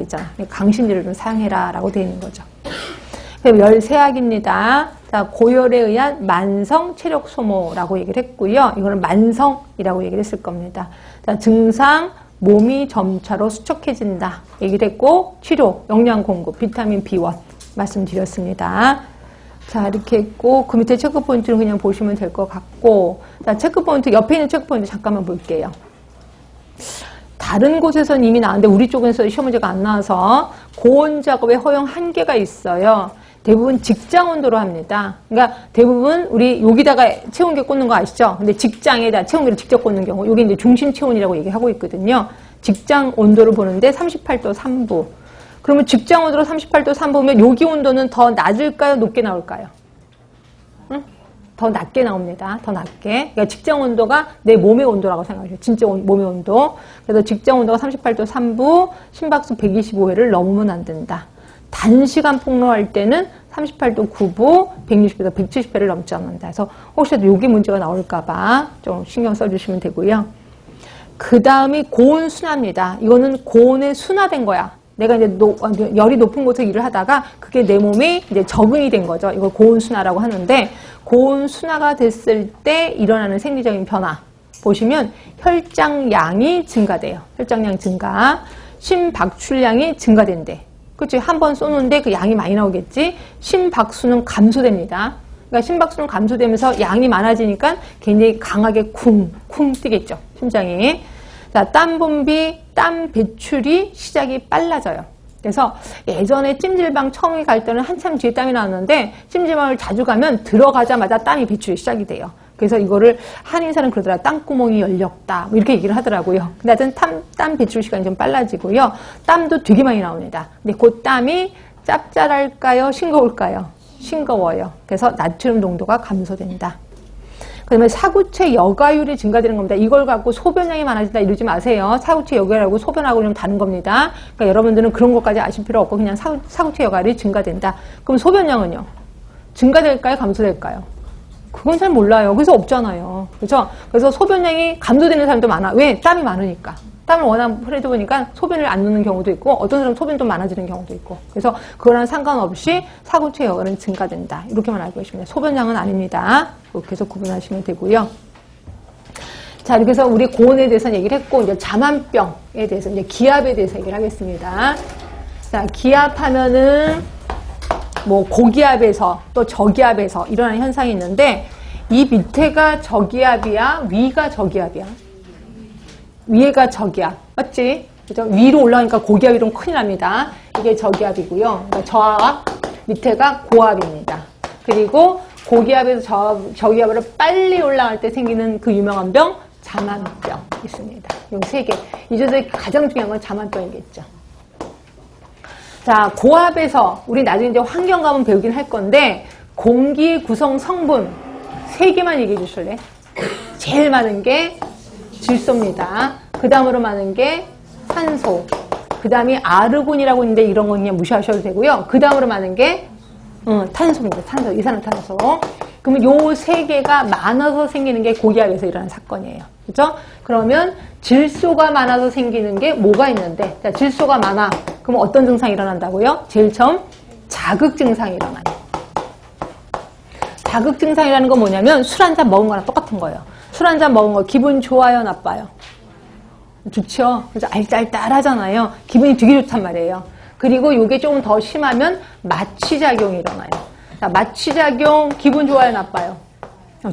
있잖아. 강신제를 좀 사용해라 라고 되어 있는 거죠. 열세약입니다. 자, 고열에 의한 만성 체력 소모라고 얘기를 했고요. 이거는 만성이라고 얘기를 했을 겁니다. 자, 증상, 몸이 점차로 수척해진다 얘기를 했고, 치료, 영양 공급, 비타민 B1 말씀드렸습니다. 자, 이렇게 했고, 그 밑에 체크포인트는 그냥 보시면 될 것 같고, 자, 체크포인트, 옆에 있는 체크포인트 잠깐만 볼게요. 다른 곳에서는 이미 나왔는데 우리 쪽에서 시험 문제가 안 나와서 고온 작업에 허용 한계가 있어요. 대부분 직장 온도로 합니다. 그러니까 대부분 우리 여기다가 체온계 꽂는 거 아시죠? 근데 직장에다 체온계를 직접 꽂는 경우, 여기 이제 중심 체온이라고 얘기하고 있거든요. 직장 온도를 보는데 38도 3부. 그러면 직장 온도로 38도 3부면 여기 온도는 더 낮을까요? 높게 나올까요? 응? 더 낮게 나옵니다. 더 낮게. 그러니까 직장 온도가 내 몸의 온도라고 생각하세요. 진짜 몸의 온도. 그래서 직장 온도가 38도 3부, 심박수 125회를 넘으면 안 된다. 단시간 폭로할 때는 38도 9부, 160에서 170회를 넘지 않는다. 그래서 혹시라도 여기 문제가 나올까봐 좀 신경 써주시면 되고요. 그 다음이 고온 순화입니다. 이거는 고온에 순화된 거야. 내가 이제 열이 높은 곳에서 일을 하다가 그게 내 몸에 이제 적응이 된 거죠. 이걸 고온 순화라고 하는데, 고온 순화가 됐을 때 일어나는 생리적인 변화. 보시면 혈장량이 증가돼요. 혈장량 증가. 심박출량이 증가된대. 그치? 한 번 쏘는데 그 양이 많이 나오겠지? 심박수는 감소됩니다. 그러니까 심박수는 감소되면서 양이 많아지니까 굉장히 강하게 쿵쿵 뛰겠죠. 심장이. 자, 땀 분비, 땀 배출이 시작이 빨라져요. 그래서 예전에 찜질방 처음에 갈 때는 한참 뒤에 땀이 나왔는데 찜질방을 자주 가면 들어가자마자 땀이 배출이 시작이 돼요. 그래서 이거를 한의사는 그러더라. 땀구멍이 열렸다. 뭐 이렇게 얘기를 하더라고요. 근데 하여튼 땀 배출 시간이 좀 빨라지고요. 땀도 되게 많이 나옵니다. 근데 그 땀이 짭짤할까요? 싱거울까요? 싱거워요. 그래서 나트륨 농도가 감소된다. 그 다음에 사구체 여과율이 증가되는 겁니다. 이걸 갖고 소변량이 많아진다 이러지 마세요. 사구체 여과율하고 소변하고 좀 다른 겁니다. 그러니까 여러분들은 그런 것까지 아실 필요 없고 그냥 사구체 여과율이 증가된다. 그럼 소변량은요? 증가될까요? 감소될까요? 그건 잘 몰라요. 그래서 없잖아요. 그렇죠? 그래서 소변량이 감소되는 사람도 많아. 왜? 땀이 많으니까. 땀을 워낙 흘리다 보니까 소변을 안 넣는 경우도 있고 어떤 사람은 소변도 많아지는 경우도 있고. 그래서 그거랑 상관없이 사구체 여과는 증가된다. 이렇게만 알고 계시면 돼요. 소변량은 아닙니다. 이렇게 해서 구분하시면 되고요. 자, 이렇게 해서 우리 고온에 대해서는 얘기를 했고 이제 자만병에 대해서 이제 기압에 대해서 얘기를 하겠습니다. 자, 기압하면은 뭐 고기압에서 또 저기압에서 일어나는 현상이 있는데 이 밑에가 저기압이야? 위가 저기압이야? 위에가 저기압. 맞지? 그죠? 위로 올라가니까 고기압이 좀 큰일 납니다. 이게 저기압이고요. 그러니까 저압, 밑에가 고압입니다. 그리고 고기압에서 저기압으로 빨리 올라갈 때 생기는 그 유명한 병, 자만병 있습니다. 이 세 개. 이 중에서 가장 중요한 건 자만병이겠죠. 자, 고압에서 우리 나중에 이제 환경감은 배우긴 할 건데 공기 구성 성분 3개만 얘기해 주실래? 제일 많은 게 질소입니다. 그 다음으로 많은 게 산소. 그 다음이 아르곤이라고 있는데 이런 건 그냥 무시하셔도 되고요. 그 다음으로 많은 게 탄소입니다. 탄소, 이산화탄소. 그러면 요 3개가 많아서 생기는 게 고기압에서 일어나는 사건이에요. 그죠? 그러면 질소가 많아서 생기는 게 뭐가 있는데, 자, 질소가 많아. 그럼 어떤 증상이 일어난다고요? 제일 처음 자극 증상이 일어나요. 자극 증상이라는 건 뭐냐면 술 한 잔 먹은 거랑 똑같은 거예요. 술 한 잔 먹은 거 기분 좋아요, 나빠요? 좋죠? 그래서 알딸딸하잖아요. 기분이 되게 좋단 말이에요. 그리고 이게 조금 더 심하면 마취작용이 일어나요. 자, 마취작용 기분 좋아요, 나빠요?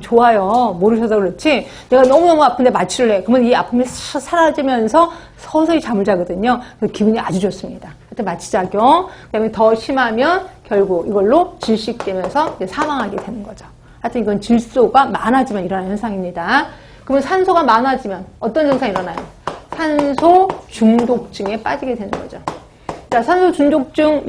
좋아요. 모르셔서 그렇지. 내가 너무너무 아픈데 마취를 해. 그러면 이 아픔이 사라지면서 서서히 잠을 자거든요. 그래서 기분이 아주 좋습니다. 하여튼 마취작용. 그 다음에 더 심하면 결국 이걸로 질식되면서 이제 사망하게 되는 거죠. 하여튼 이건 질소가 많아지면 일어나는 현상입니다. 그러면 산소가 많아지면 어떤 증상이 일어나요? 산소 중독증에 빠지게 되는 거죠. 자, 산소 중독증